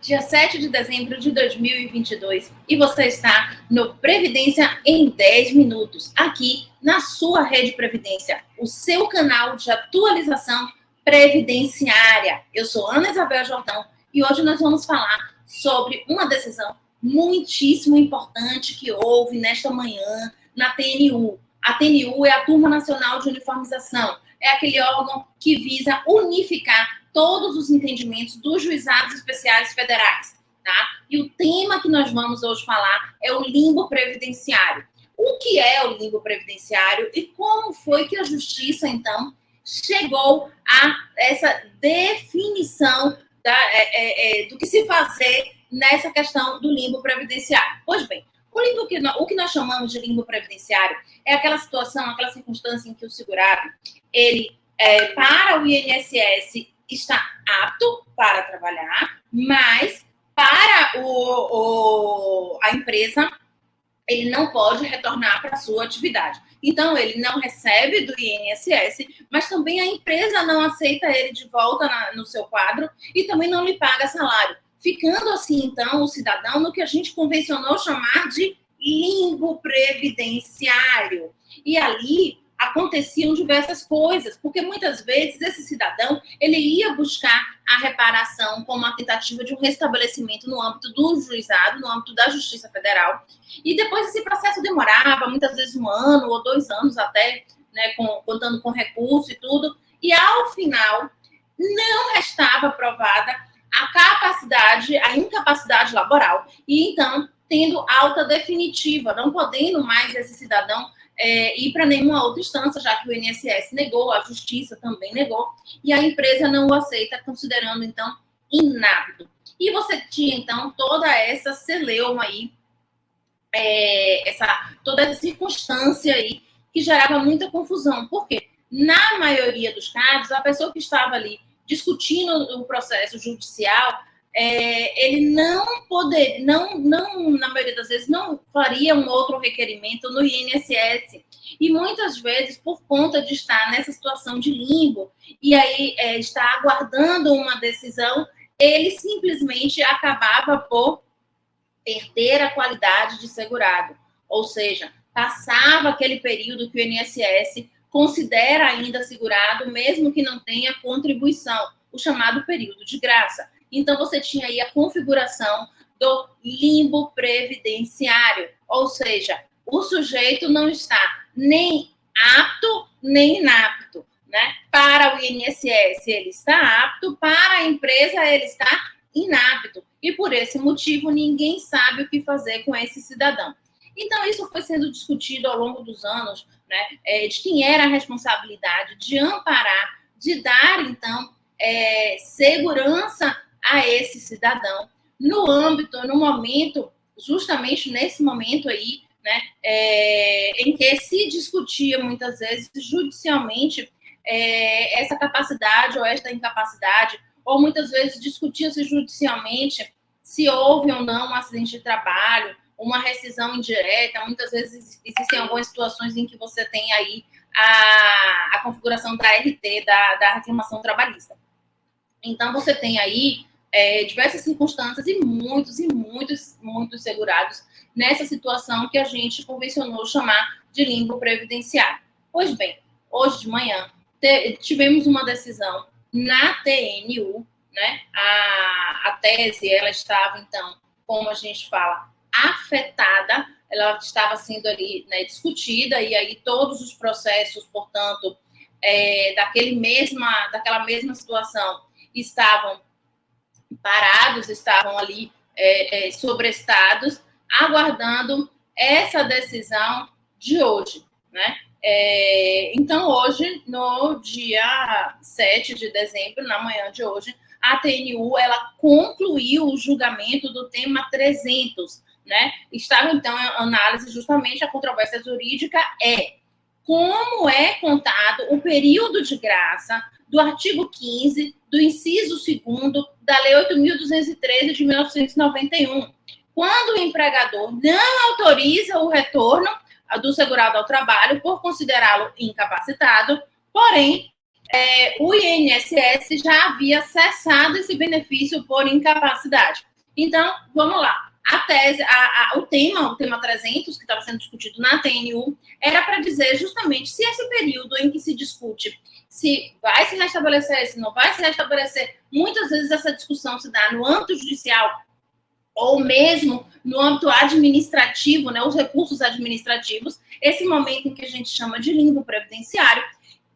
dia 7 de dezembro de 2022 e você está no Previdência em 10 minutos, aqui na sua Rede Previdência, o seu canal de atualização previdenciária. Eu sou Ana Isabel Jordão e hoje nós vamos falar sobre uma decisão muitíssimo importante que houve nesta manhã na TNU. A TNU é a Turma Nacional de Uniformização, é aquele órgão que visa unificar todos os entendimentos dos juizados especiais federais, tá? E o tema que nós vamos hoje falar é o limbo previdenciário. O que é o limbo previdenciário e como foi que a Justiça, então, chegou a essa definição do que se fazer nessa questão do limbo previdenciário? Pois bem, o que nós chamamos de limbo previdenciário é aquela situação, aquela circunstância em que o segurado, ele, para o INSS, está apto para trabalhar, mas para a empresa, ele não pode retornar para a sua atividade. Então, ele não recebe do INSS, mas também a empresa não aceita ele de volta no seu quadro e também não lhe paga salário. Ficando assim, então, o cidadão no que a gente convencionou chamar de limbo previdenciário. E ali aconteciam diversas coisas, porque muitas vezes esse cidadão, ele ia buscar a reparação como uma tentativa de um restabelecimento no âmbito do juizado, no âmbito da Justiça Federal, e depois esse processo demorava, muitas vezes 1 ano ou 2 anos até, né, contando com recurso e tudo, e ao final não restava provada a capacidade, a incapacidade laboral, e então tendo alta definitiva, não podendo mais esse cidadão ir para nenhuma outra instância, já que o INSS negou, a Justiça também negou, e a empresa não o aceita, considerando, então, inapto. E você tinha, então, toda essa celeuma aí, toda essa circunstância aí, que gerava muita confusão. Por quê? Na maioria dos casos, a pessoa que estava ali discutindo o processo judicial, ele não poderia, na maioria das vezes, não faria um outro requerimento no INSS. E muitas vezes, por conta de estar nessa situação de limbo, e aí estar aguardando uma decisão, ele simplesmente acabava por perder a qualidade de segurado. Ou seja, passava aquele período que o INSS considera ainda segurado, mesmo que não tenha contribuição, o chamado período de graça. Então, você tinha aí a configuração do limbo previdenciário, ou seja, o sujeito não está nem apto, nem inapto, né? Para o INSS, ele está apto, para a empresa, ele está inapto. E, por esse motivo, ninguém sabe o que fazer com esse cidadão. Então, isso foi sendo discutido ao longo dos anos, né? De quem era a responsabilidade de amparar, de dar, então, segurança a esse cidadão, no momento, justamente nesse momento aí, né, em que se discutia muitas vezes judicialmente essa capacidade ou esta incapacidade, ou muitas vezes discutia-se judicialmente se houve ou não um acidente de trabalho, uma rescisão indireta. Muitas vezes existem algumas situações em que você tem aí a configuração da RT, da reclamação trabalhista. Então, você tem aí diversas circunstâncias e muitos segurados nessa situação que a gente convencionou chamar de limbo previdenciário. Pois bem, hoje de manhã tivemos uma decisão na TNU, né? A tese, ela estava, então, como a gente fala, afetada, ela estava sendo ali, né, discutida, e aí todos os processos, portanto, daquela mesma situação estavam parados, estavam ali sobrestados, aguardando essa decisão de hoje, né? Então, hoje, no dia 7 de dezembro, na manhã de hoje, a TNU, ela concluiu o julgamento do tema 300, né? Estava, então, em análise justamente a controvérsia jurídica como é contado o período de graça do artigo 15 do inciso 2º da Lei 8.213 de 1991, quando o empregador não autoriza o retorno do segurado ao trabalho por considerá-lo incapacitado, porém, o INSS já havia cessado esse benefício por incapacidade. Então, vamos lá. A tese, o tema 300, que estava sendo discutido na TNU, era para dizer justamente se esse período em que se discute se vai se restabelecer, se não vai se restabelecer, muitas vezes essa discussão se dá no âmbito judicial ou mesmo no âmbito administrativo, né, os recursos administrativos, esse momento em que a gente chama de limbo previdenciário,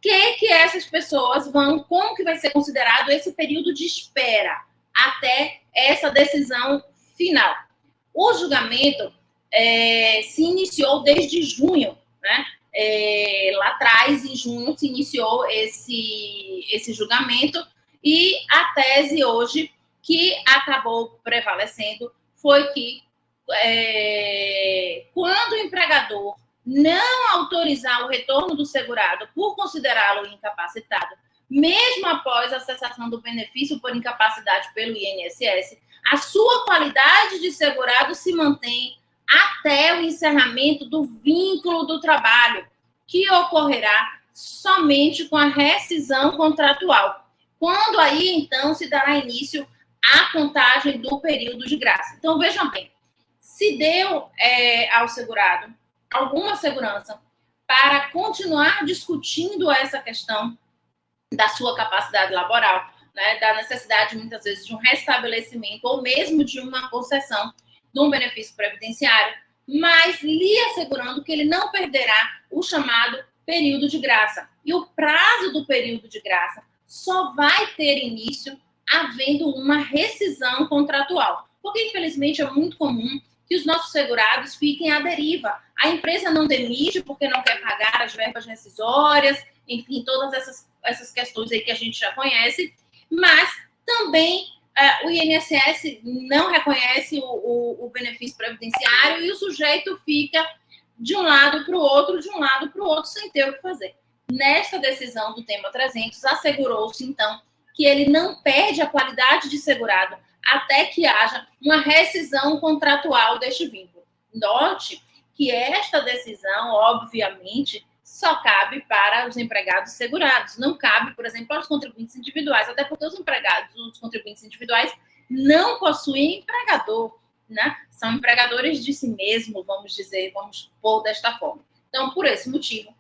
que essas pessoas vão, como que vai ser considerado esse período de espera até essa decisão final. O julgamento se iniciou desde junho, né? Lá atrás, em junho, se iniciou esse julgamento e a tese hoje que acabou prevalecendo foi que quando o empregador não autorizar o retorno do segurado por considerá-lo incapacitado, mesmo após a cessação do benefício por incapacidade pelo INSS, a sua qualidade de segurado se mantém até o encerramento do vínculo do trabalho, que ocorrerá somente com a rescisão contratual, quando aí, então, se dará início à contagem do período de graça. Então, vejam bem, se deu ao segurado alguma segurança para continuar discutindo essa questão da sua capacidade laboral, né, da necessidade, muitas vezes, de um restabelecimento ou mesmo de uma concessão de um benefício previdenciário, mas lhe assegurando que ele não perderá o chamado período de graça. E o prazo do período de graça só vai ter início havendo uma rescisão contratual. Porque, infelizmente, é muito comum que os nossos segurados fiquem à deriva. A empresa não demite porque não quer pagar as verbas rescisórias, enfim, todas essas questões aí que a gente já conhece, mas também o INSS não reconhece o benefício previdenciário e o sujeito fica de um lado para o outro, sem ter o que fazer. Nesta decisão do tema 300, assegurou-se, então, que ele não perde a qualidade de segurado até que haja uma rescisão contratual deste vínculo. Note que esta decisão, obviamente, só cabe para os empregados segurados. Não cabe, por exemplo, aos contribuintes individuais, até porque os contribuintes individuais não possuem empregador, né? São empregadores de si mesmo, vamos dizer, vamos pôr desta forma. Então, por esse motivo,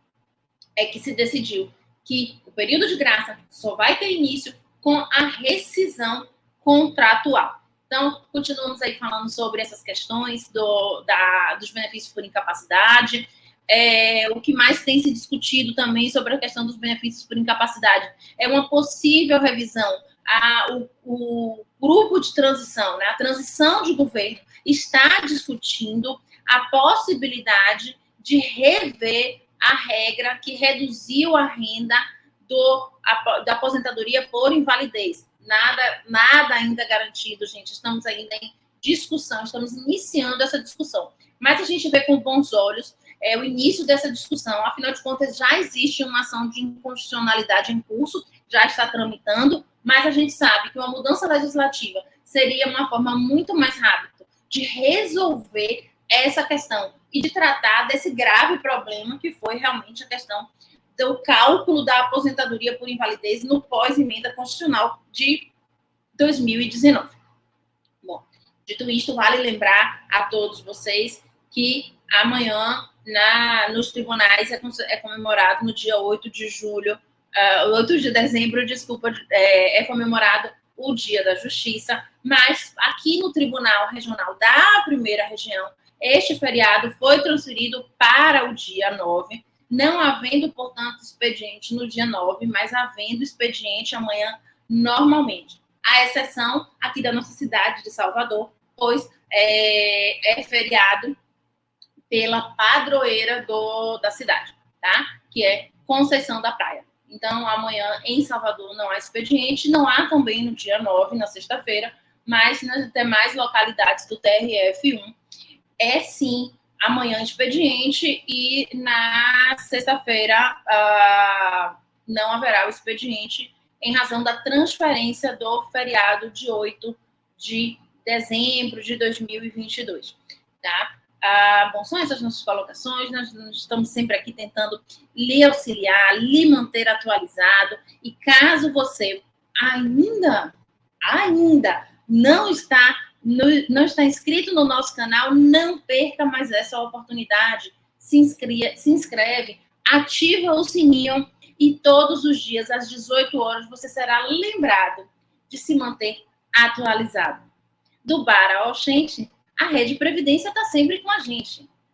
é que se decidiu que o período de graça só vai ter início com a rescisão contratual. Então, continuamos aí falando sobre essas questões dos benefícios por incapacidade. O que mais tem se discutido também sobre a questão dos benefícios por incapacidade é uma possível revisão. O grupo de transição, né, a transição de governo, está discutindo a possibilidade de rever a regra que reduziu a renda da aposentadoria por invalidez. Nada ainda garantido, gente. Estamos ainda em discussão, estamos iniciando essa discussão. Mas a gente vê com bons olhos o início dessa discussão. Afinal de contas, já existe uma ação de inconstitucionalidade em curso, já está tramitando, mas a gente sabe que uma mudança legislativa seria uma forma muito mais rápida de resolver essa questão e de tratar desse grave problema que foi realmente a questão do cálculo da aposentadoria por invalidez no pós-emenda constitucional de 2019. Bom, dito isto, vale lembrar a todos vocês que amanhã, nos tribunais, é comemorado no dia 8 de dezembro, é comemorado o Dia da Justiça, mas aqui no Tribunal Regional da Primeira Região, este feriado foi transferido para o dia 9, não havendo, portanto, expediente no dia 9, mas havendo expediente amanhã normalmente. A exceção aqui da nossa cidade de Salvador, pois é feriado pela padroeira da cidade, tá? Que é Conceição da Praia. Então, amanhã em Salvador não há expediente, não há também no dia 9, na sexta-feira, mas nas demais localidades do TRF1 sim amanhã expediente e na sexta-feira não haverá o expediente em razão da transferência do feriado de 8 de dezembro de 2022, tá? Bom, são essas nossas colocações, nós estamos sempre aqui tentando lhe auxiliar, lhe manter atualizado, e caso você ainda não está inscrito no nosso canal, não perca mais essa oportunidade. Se inscreve, ativa o sininho e todos os dias, às 18 horas, você será lembrado de se manter atualizado. Do Bar ao Oxente, a Rede Previdência está sempre com a gente.